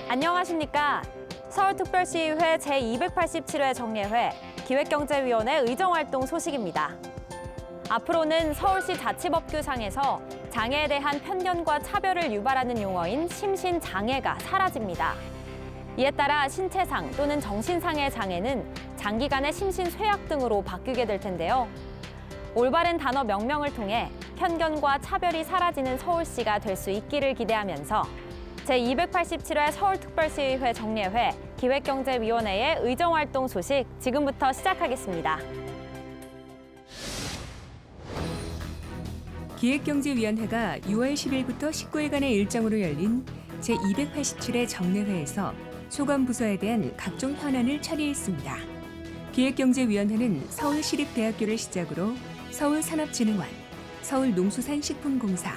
안녕하십니까. 서울특별시의회 제287회 정례회 기획경제위원회 의정활동 소식입니다. 앞으로는 서울시 자치법규상에서 장애에 대한 편견과 차별을 유발하는 용어인 심신장애가 사라집니다. 이에 따라 신체상 또는 정신상의 장애는 장기간의 심신쇠약 등으로 바뀌게 될 텐데요. 올바른 단어 명명을 통해 편견과 차별이 사라지는 서울시가 될 수 있기를 기대하면서 제287회 서울특별시의회 정례회 기획경제위원회의 의정활동 소식 지금부터 시작하겠습니다. 기획경제위원회가 6월 10일부터 19일간의 일정으로 열린 제287회 정례회에서 소관부서에 대한 각종 현안을 처리했습니다. 기획경제위원회는 서울시립대학교를 시작으로 서울산업진흥원, 서울농수산식품공사,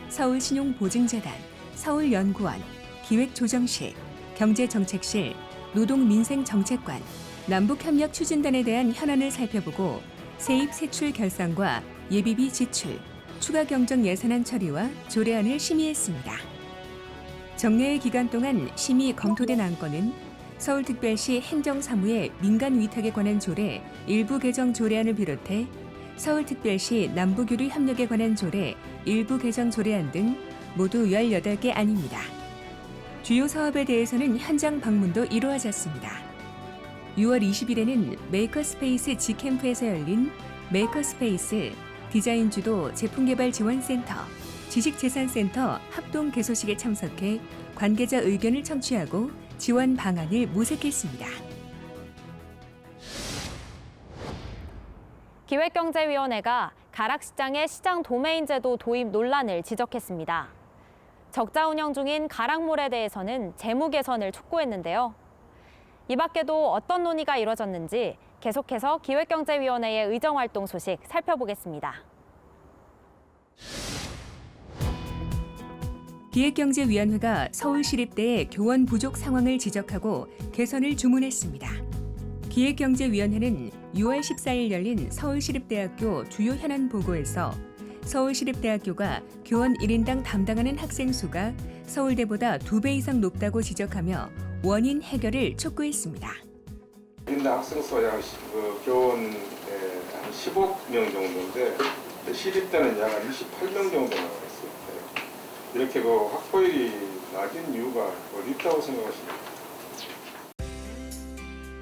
서울신용보증재단, 서울연구원, 기획조정실, 경제정책실, 노동민생정책관, 남북협력추진단에 대한 현안을 살펴보고 세입 세출 결산과 예비비 지출, 추가 경정 예산안 처리와 조례안을 심의했습니다. 정례회 기간 동안 심의 검토된 안건은 서울특별시 행정사무의 민간 위탁에 관한 조례 일부 개정 조례안을 비롯해 서울특별시 남북유류 협력에 관한 조례 일부 개정 조례안 등 모두 18개 안입니다. 주요 사업에 대해서는 현장 방문도 이루어졌습니다. 6월 20일에는 메이커스페이스 G캠프에서 열린 메이커스페이스 디자인주도 제품개발지원센터, 지식재산센터 합동 개소식에 참석해 관계자 의견을 청취하고 지원 방안을 모색했습니다. 기획경제위원회가 가락시장의 시장 도메인 제도 도입 논란을 지적했습니다. 적자 운영 중인 가락몰에 대해서는 재무 개선을 촉구했는데요. 이 밖에도 어떤 논의가 이뤄졌는지 계속해서 기획경제위원회의 의정활동 소식 살펴보겠습니다. 기획경제위원회가 서울시립대의 교원 부족 상황을 지적하고 개선을 주문했습니다. 기획경제위원회는 6월 14일 열린 서울시립대학교 주요 현안 보고에서 서울시립대학교가 교원 1인당 담당하는 학생 수가 서울대보다 2배 이상 높다고 지적하며 원인 해결을 촉구했습니다. 1인당 학생 수가 약 교원 한 15명 정도인데 시립대는 약 28명 정도 나와 있어요. 이렇게 학부율이 낮은 이유가 어디 있다고 생각하십니까?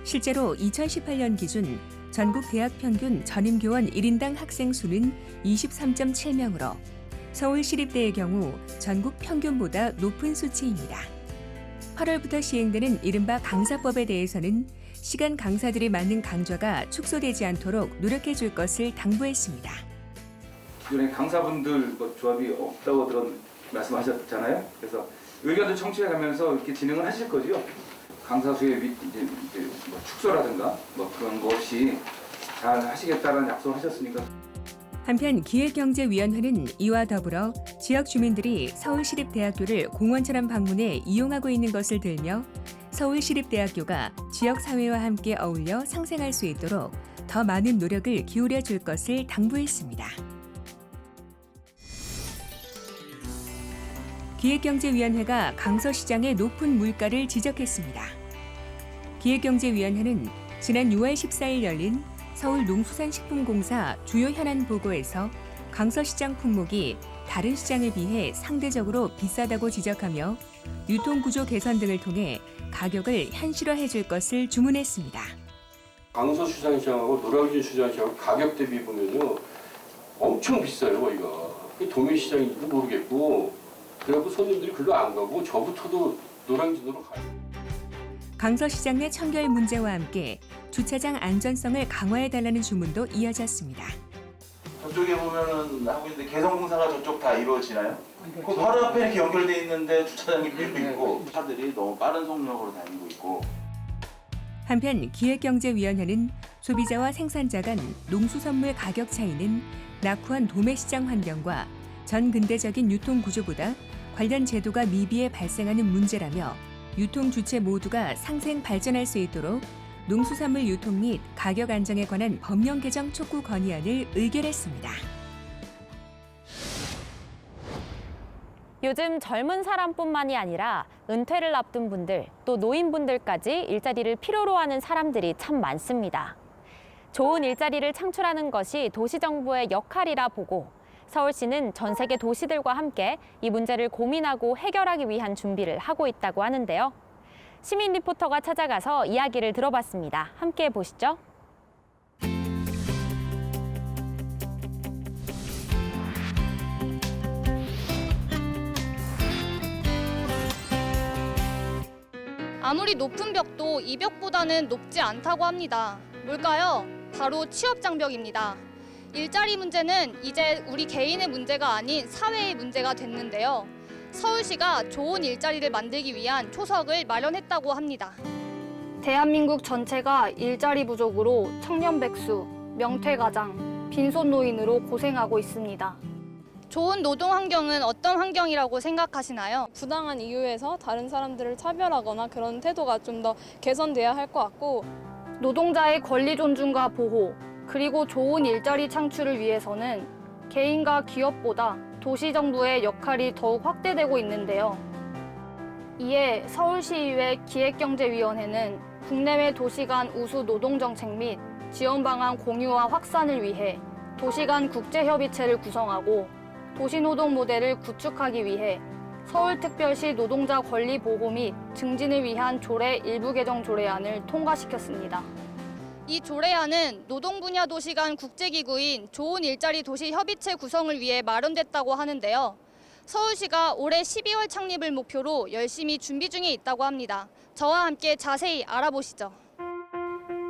실제로 2018년 기준 전국 대학 평균 전임교원 1인당 학생 수는 23.7명으로 서울시립대의 경우 전국 평균보다 높은 수치입니다. 8월부터 시행되는 이른바 강사법에 대해서는 시간 강사들이 맞는 강좌가 축소되지 않도록 노력해 줄 것을 당부했습니다. 기존에 강사분들 조합이 없다고 말씀하셨잖아요. 그래서 의견도 청취해가면서 이렇게 진행을 하실 거죠. 강사 수의 축소라든가 그런 거 없이 잘 하시겠다는 약속을 하셨으니까. 한편 기획경제위원회는 이와 더불어 지역 주민들이 서울시립대학교를 공원처럼 방문해 이용하고 있는 것을 들며 서울시립대학교가 지역사회와 함께 어울려 상생할 수 있도록 더 많은 노력을 기울여 줄 것을 당부했습니다. 기획경제위원회가 강서시장의 높은 물가를 지적했습니다. 기획경제위원회는 지난 6월 14일 열린 서울농수산식품공사 주요 현안 보고에서 강서시장 품목이 다른 시장에 비해 상대적으로 비싸다고 지적하며 유통구조 개선 등을 통해 가격을 현실화해 줄 것을 주문했습니다. 강서시장시장하고 노량진시장시장 가격 대비 보면요 엄청 비싸요. 거기가 도매시장인지도 모르겠고 그래갖고 손님들이 글로 안 가고 저부터도 노량진으로 가요. 강서시장 내 청결 문제와 함께 주차장 안전성을 강화해달라는 주문도 이어졌습니다. 저쪽에 보면은 하고 있는데 개성공사가 저쪽 다 이루어지나요? 그 바로 앞에 이렇게 연결돼 있는데 주차장이 밀고 있고 차들이 너무 빠른 속력으로 다니고 있고. 한편 기획경제위원회는 소비자와 생산자 간 농수산물 가격 차이는 낙후한 도매시장 환경과 전 근대적인 유통구조보다 관련 제도가 미비해 발생하는 문제라며 유통 주체 모두가 상생 발전할 수 있도록 농수산물 유통 및 가격 안정에 관한 법령 개정 촉구 건의안을 의결했습니다. 요즘 젊은 사람뿐만이 아니라 은퇴를 앞둔 분들, 또 노인분들까지 일자리를 필요로 하는 사람들이 참 많습니다. 좋은 일자리를 창출하는 것이 도시정부의 역할이라 보고 서울시는 전 세계 도시들과 함께 이 문제를 고민하고 해결하기 위한 준비를 하고 있다고 하는데요. 시민 리포터가 찾아가서 이야기를 들어봤습니다. 함께 보시죠. 아무리 높은 벽도 이 벽보다는 높지 않다고 합니다. 뭘까요? 바로 취업 장벽입니다. 일자리 문제는 이제 우리 개인의 문제가 아닌 사회의 문제가 됐는데요. 서울시가 좋은 일자리를 만들기 위한 초석을 마련했다고 합니다. 대한민국 전체가 일자리 부족으로 청년 백수, 명퇴가장, 빈손 노인으로 고생하고 있습니다. 좋은 노동 환경은 어떤 환경이라고 생각하시나요? 부당한 이유에서 다른 사람들을 차별하거나 그런 태도가 좀 더 개선돼야 할 것 같고, 노동자의 권리 존중과 보호, 그리고 좋은 일자리 창출을 위해서는 개인과 기업보다 도시정부의 역할이 더욱 확대되고 있는데요. 이에 서울시의회 기획경제위원회는 국내외 도시 간 우수 노동정책 및 지원 방안 공유와 확산을 위해 도시 간 국제협의체를 구성하고 도시노동 모델을 구축하기 위해 서울특별시 노동자 권리 보호 및 증진을 위한 조례 일부 개정 조례안을 통과시켰습니다. 이 조례안은 노동 분야 도시 간 국제기구인 좋은 일자리 도시 협의체 구성을 위해 마련됐다고 하는데요. 서울시가 올해 12월 창립을 목표로 열심히 준비 중에 있다고 합니다. 저와 함께 자세히 알아보시죠.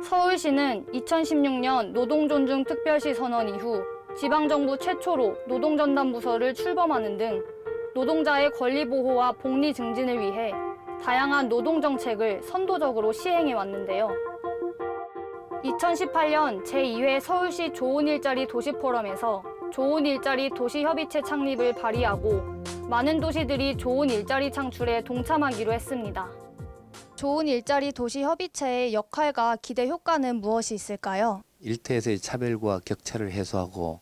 서울시는 2016년 노동존중 특별시 선언 이후 지방정부 최초로 노동전담부서를 출범하는 등 노동자의 권리 보호와 복리 증진을 위해 다양한 노동정책을 선도적으로 시행해 왔는데요. 2018년 제2회 서울시 좋은 일자리 도시포럼에서 좋은 일자리 도시협의체 창립을 발의하고 많은 도시들이 좋은 일자리 창출에 동참하기로 했습니다. 좋은 일자리 도시협의체의 역할과 기대 효과는 무엇이 있을까요? 일터에서의 차별과 격차를 해소하고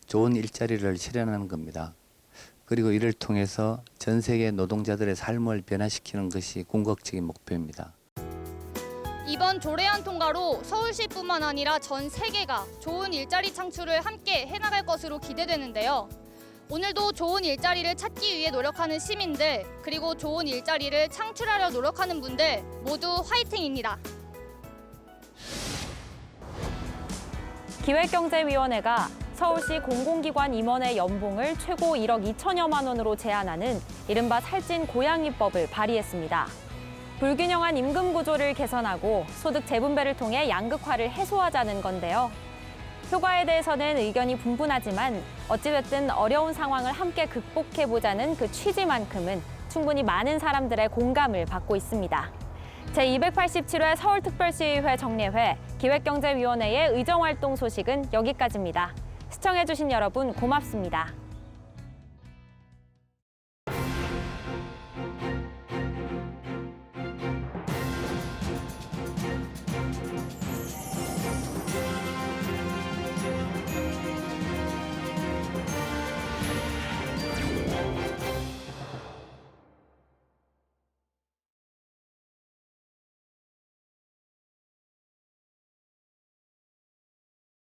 좋은 일자리를 실현하는 겁니다. 그리고 이를 통해서 전 세계 노동자들의 삶을 변화시키는 것이 궁극적인 목표입니다. 이번 조례안 통과로 서울시뿐만 아니라 전 세계가 좋은 일자리 창출을 함께 해나갈 것으로 기대되는데요. 오늘도 좋은 일자리를 찾기 위해 노력하는 시민들, 그리고 좋은 일자리를 창출하려 노력하는 분들 모두 화이팅입니다. 기획경제위원회가 서울시 공공기관 임원의 연봉을 최고 1억 2천여만 원으로 제한하는 이른바 살찐 고양이법을 발의했습니다. 불균형한 임금 구조를 개선하고 소득 재분배를 통해 양극화를 해소하자는 건데요. 효과에 대해서는 의견이 분분하지만 어찌됐든 어려운 상황을 함께 극복해보자는 그 취지만큼은 충분히 많은 사람들의 공감을 받고 있습니다. 제287회 서울특별시의회 정례회 기획경제위원회의 의정활동 소식은 여기까지입니다. 시청해주신 여러분 고맙습니다.